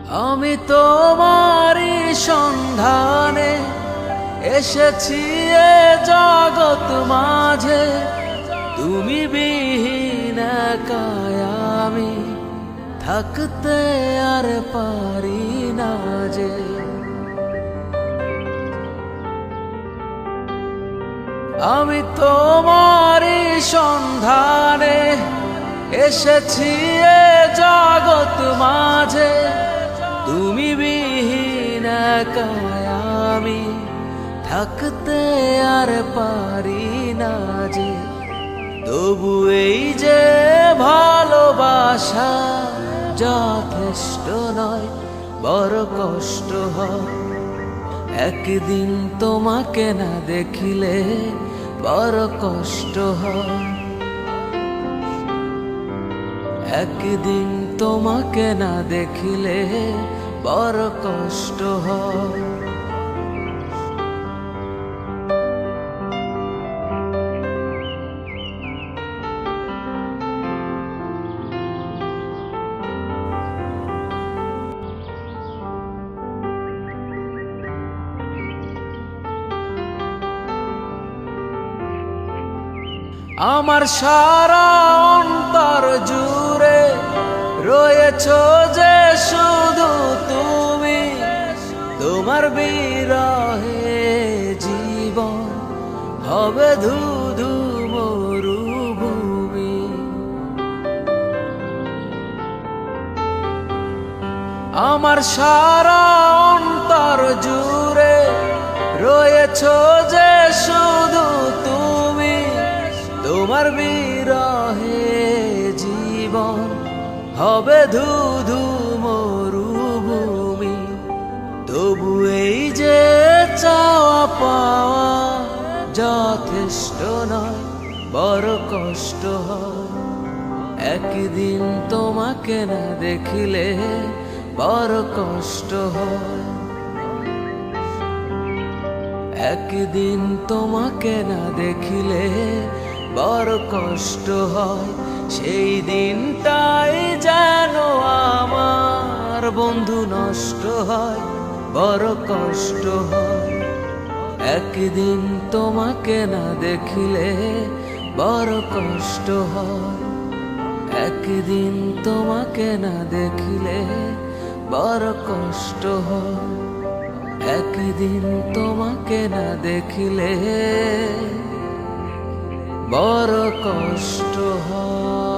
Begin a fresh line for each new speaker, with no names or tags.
আমি তোমারই সন্ধানে এসেছি এ জগৎ মাঝে, তুমি বিহীন একাই আমি থাকতে আর পারি না যে। আমি তোমারই সন্ধানে এসেছি এ জগৎ মাঝে, তুমি বিহীন একাই আমি থাকতে আর পারি না যে। তবু এই যে ভালোবাসা যথেষ্ট নয়, বড় কষ্ট হয় একদিন তোমাকে না দেখিলে, বড় কষ্ট হয় একদিন তোমাকে না দেখিলে, বড় কষ্ট হয়। আমার সারা অন্তর জুড়ে রয়েছ যে শুধু তুমি, তোমার বিরহে জীবন হবে ধুধু মরুভূমি। আমার সারা অন্তর জুড়ে রয়েছ যে শুধু তুমি, তোমার বিরহে জীবন হবে ধুধু মরুভূমি। তবু এই যে চাওয়া পাওয়া যথেষ্ট নয়, বড় কষ্ট হয় একদিন তোমাকে না দেখিলে, বড় কষ্ট হয় একদিন তোমাকে না দেখিলে, বড় কষ্ট হয়। সেই দিনটাই যেন আমার বন্ধু নষ্ট হয়, বড় কষ্ট হয় একদিন তোমাকে না দেখিলে, বড় কষ্ট হয় একদিন তোমাকে না দেখিলে, বড় কষ্ট হয় একদিন তোমাকে না দেখিলে, বড় কষ্ট হয়।